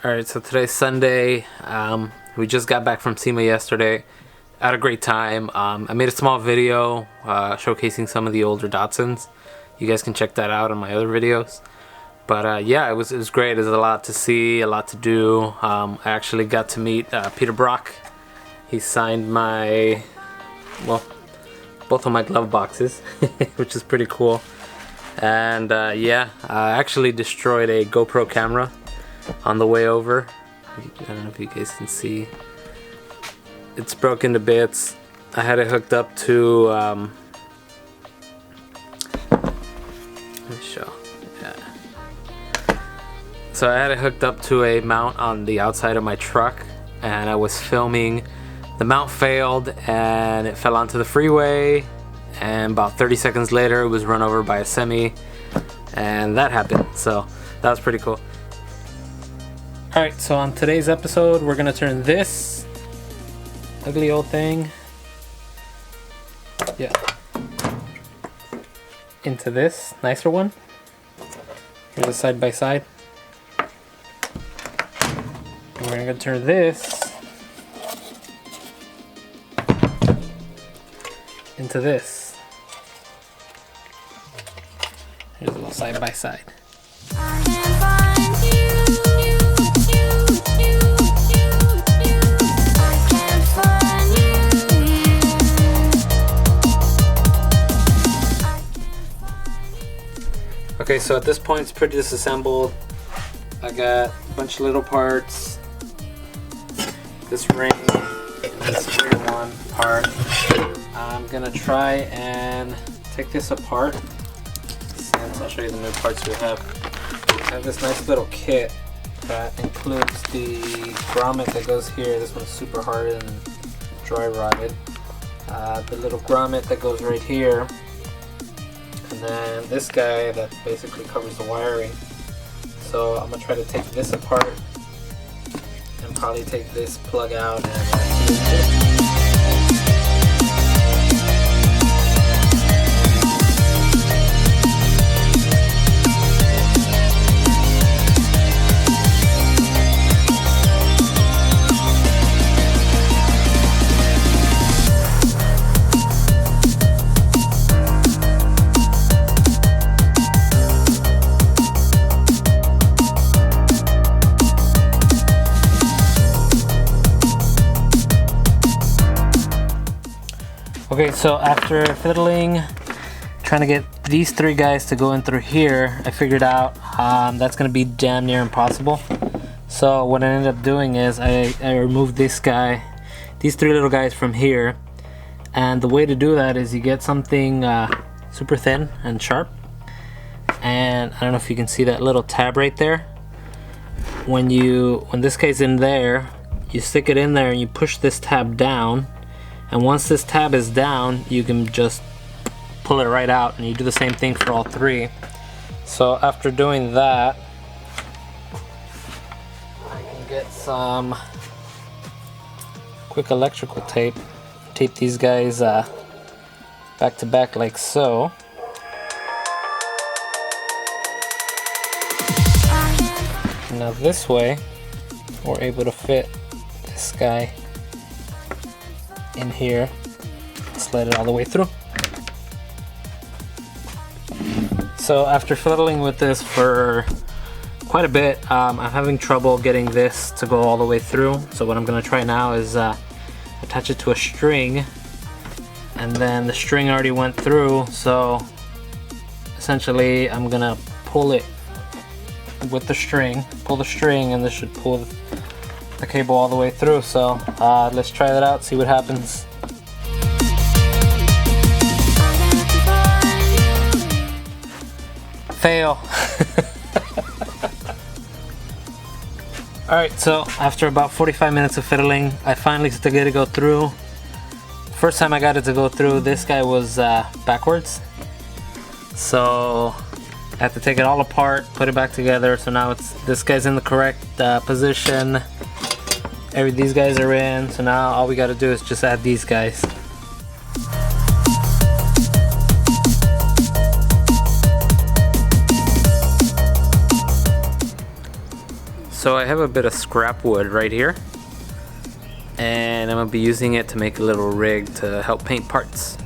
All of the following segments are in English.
Alright, so today's Sunday. We just got back from SEMA yesterday. Had a great time. I made a small video showcasing some of the older Datsuns. You guys can check that out on my other videos. But yeah, it was great. There's a lot to see, a lot to do. I actually got to meet Peter Brock. He signed my, well, both of my glove boxes, which is pretty cool. And yeah, I actually destroyed a GoPro camera on the way over. I don't know if you guys can see. It's broken to bits. I had it hooked up to let me show. Yeah. So I had it hooked up to a mount on the outside of my truck, and I was filming. The mount failed and it fell onto the freeway, and about 30 seconds later it was run over by a semi, and that happened. So that was pretty cool. Alright, so on today's episode we're gonna turn this ugly old thing, yeah, into this nicer one. Here's a side by side. And we're gonna turn this into this. Here's a little side by side. Okay, so at this point it's pretty disassembled. I got a bunch of little parts. This ring, this rear one part. I'm gonna try and take this apart. And I'll show you the new parts we have. We have this nice little kit that includes the grommet that goes here. This one's super hard and dry rotted. The little grommet that goes right here. And then this guy that basically covers the wiring. So I'm gonna try to take this apart and probably take this plug out and Okay, so after fiddling, trying to get these three guys to go in through here, I figured out that's going to be damn near impossible. So what I ended up doing is I removed this guy, these three little guys from here, and the way to do that is you get something super thin and sharp, and I don't know if you can see that little tab right there. When this guy's in there, you stick it in there and you push this tab down. And once this tab is down, you can just pull it right out, and you do the same thing for all three. So after doing that, I can get some quick electrical tape, tape these guys back to back like so. Now this way, we're able to fit this guy in here, slide it all the way through. So after fiddling with this for quite a bit, I'm having trouble getting this to go all the way through. So what I'm gonna try now is attach it to a string, and then the string already went through, so essentially I'm gonna pull it with the string, pull the string, and this should pull the cable all the way through. So let's try that out, see what happens. Fail. Alright, so after about 45 minutes of fiddling, I finally get it to go through. First time I got it to go through, this guy was backwards. So I have to take it all apart, put it back together. So now this guy's in the correct position. These guys are in, so now all we got to do is just add these guys. So I have a bit of scrap wood right here, and I'm gonna be using it to make a little rig to help paint parts.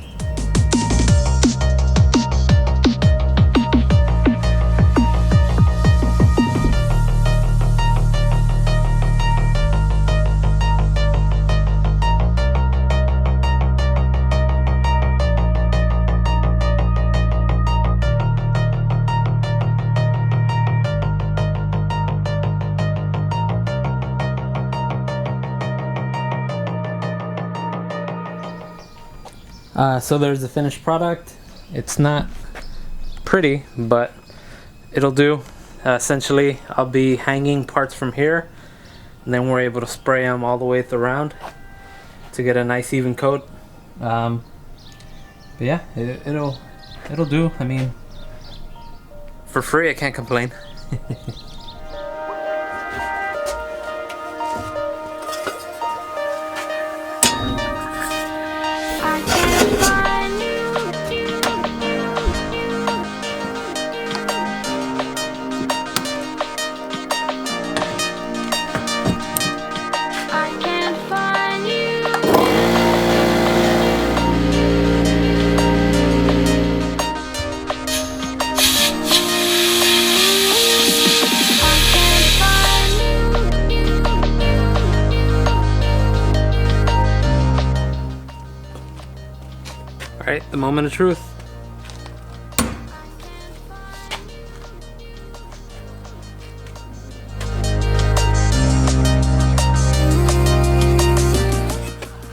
So there's the finished product. It's not pretty, but it'll do. Essentially, I'll be hanging parts from here, and then we're able to spray them all the way around to get a nice even coat. But yeah, it'll do. I mean, for free, I can't complain. Alright, the moment of truth.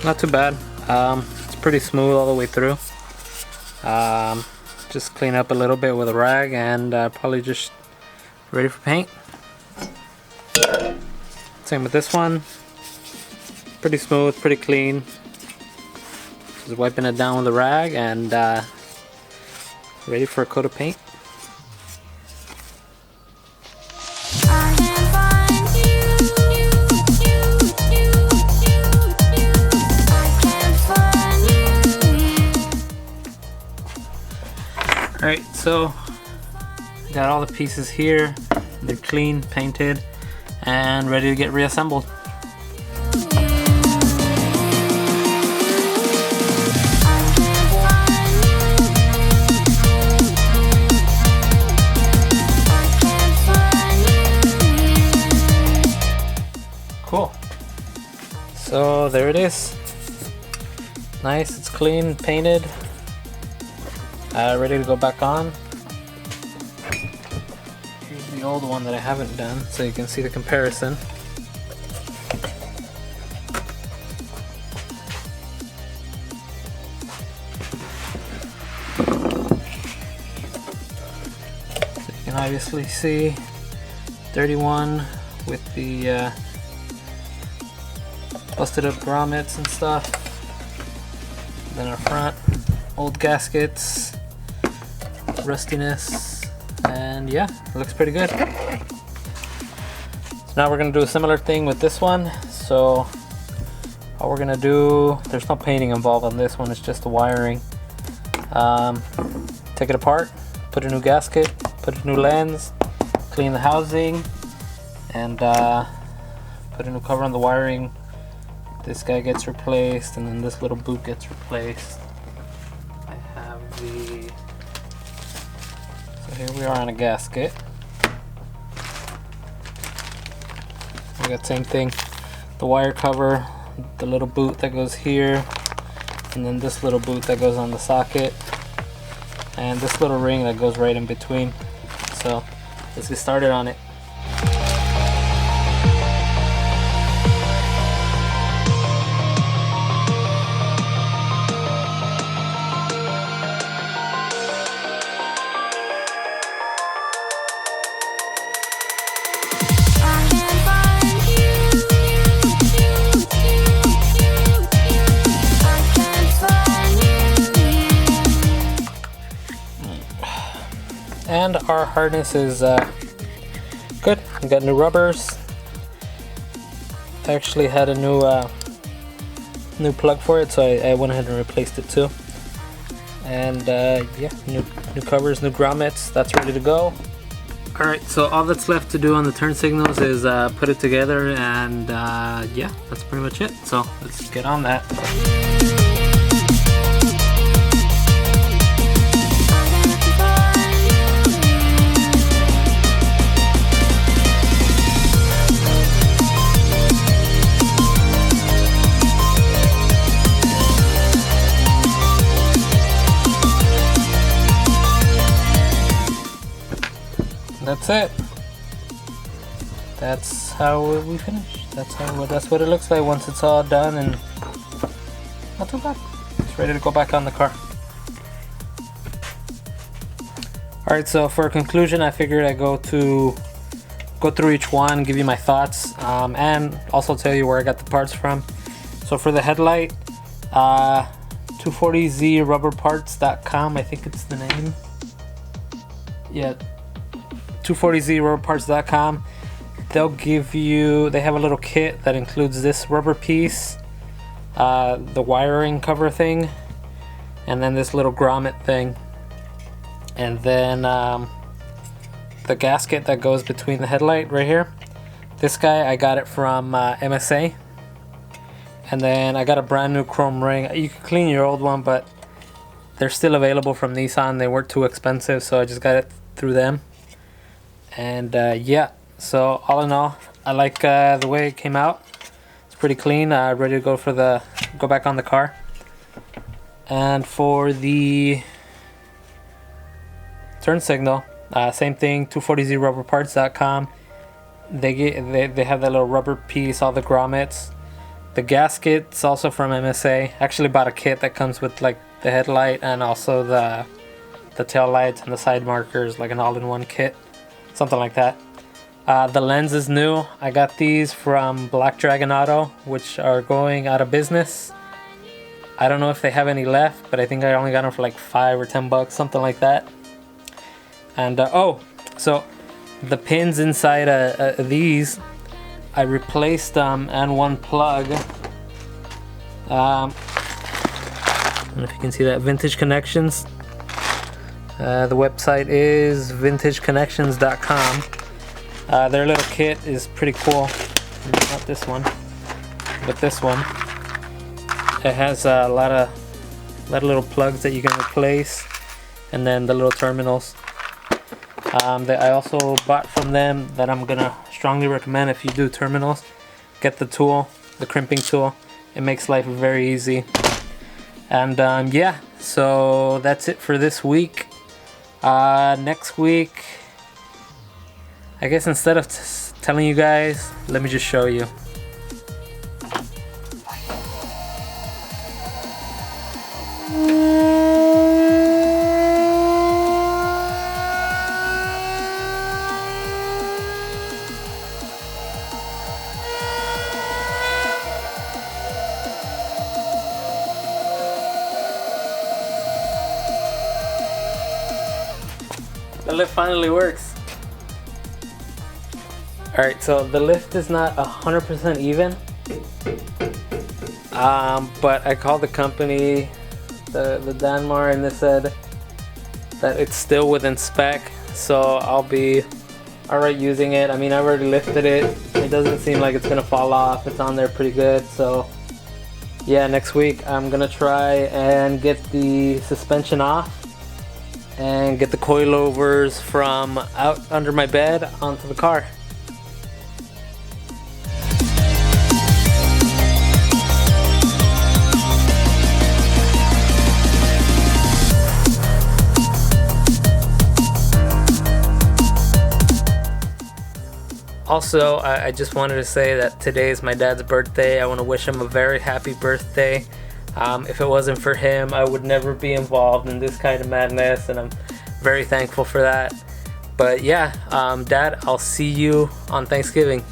Not too bad. It's pretty smooth all the way through. Just clean up a little bit with a rag and probably just ready for paint. Same with this one. Pretty smooth, pretty clean. Just wiping it down with a rag and ready for a coat of paint. Alright, so got all the pieces here. They're clean, painted, and ready to get reassembled. Cool. So there it is. Nice, it's clean, painted. Ready to go back on. Here's the old one that I haven't done, so you can see the comparison. So you can obviously see 31 with the busted up grommets and stuff. Then our front, old gaskets, rustiness, and yeah, it looks pretty good. So now we're gonna do a similar thing with this one. So all we're gonna do, there's no painting involved on this one, it's just the wiring. Take it apart, put a new gasket, put a new lens, clean the housing, and put a new cover on the wiring. This guy gets replaced, and then this little boot gets replaced. I have the... So here we are on a gasket. We got same thing, the wire cover, the little boot that goes here, and then this little boot that goes on the socket, and this little ring that goes right in between. So let's get started on it. And our harness is good. We got new rubbers. I actually had a new plug for it, so I went ahead and replaced it too. And yeah, new covers, new grommets. That's ready to go. Alright, so all that's left to do on the turn signals is put it together, and yeah, that's pretty much it. So let's get on that. That's it. That's how we finish. That's what it looks like once it's all done, and not too bad. It's ready to go back on the car. Alright, so for a conclusion, I figured I'd go through each one, give you my thoughts, and also tell you where I got the parts from. So for the headlight, 240z rubberparts.com, I think it's the name. Yeah, 240z rubberparts.com. They'll give you, they have a little kit that includes this rubber piece, the wiring cover thing, and then this little grommet thing, and then the gasket that goes between the headlight right here. This guy, I got it from MSA, and then I got a brand new chrome ring. You can clean your old one, but they're still available from Nissan. They weren't too expensive, so I just got it through them. And yeah, so all in all, I like the way it came out. It's pretty clean, ready to go back on the car. And for the turn signal, same thing, 240z rubberparts.com. They have that little rubber piece, all the grommets. The gasket's also from MSA. Actually bought a kit that comes with like the headlight and also the tail lights and the side markers, like an all-in-one kit. Something like that. The lens is new. I got these from Black Dragon Auto, which are going out of business. I don't know if they have any left, but I think I only got them for like $5 or $10, something like that. And oh, so the pins inside these, I replaced them and one plug. I don't know if you can see that. Vintage Connections. The website is vintageconnections.com. Their little kit is pretty cool. Not this one, but this one. It has a lot of little plugs that you can replace, and then the little terminals. That I also bought from them, that I'm gonna strongly recommend if you do terminals. Get the tool, the crimping tool. It makes life very easy. And yeah, so that's it for this week. Next week, I guess instead of telling you guys, let me just show you. The lift finally works. Alright, so the lift is not 100% even. But I called the company, the Danmar, and they said that it's still within spec. So I'll be alright using it. I mean, I've already lifted it. It doesn't seem like it's gonna fall off. It's on there pretty good. So yeah, next week I'm gonna try and get the suspension off and get the coilovers from out under my bed onto the car. Also, I just wanted to say that today is my dad's birthday. I want to wish him a very happy birthday. If it wasn't for him, I would never be involved in this kind of madness, and I'm very thankful for that. But yeah, Dad, I'll see you on Thanksgiving.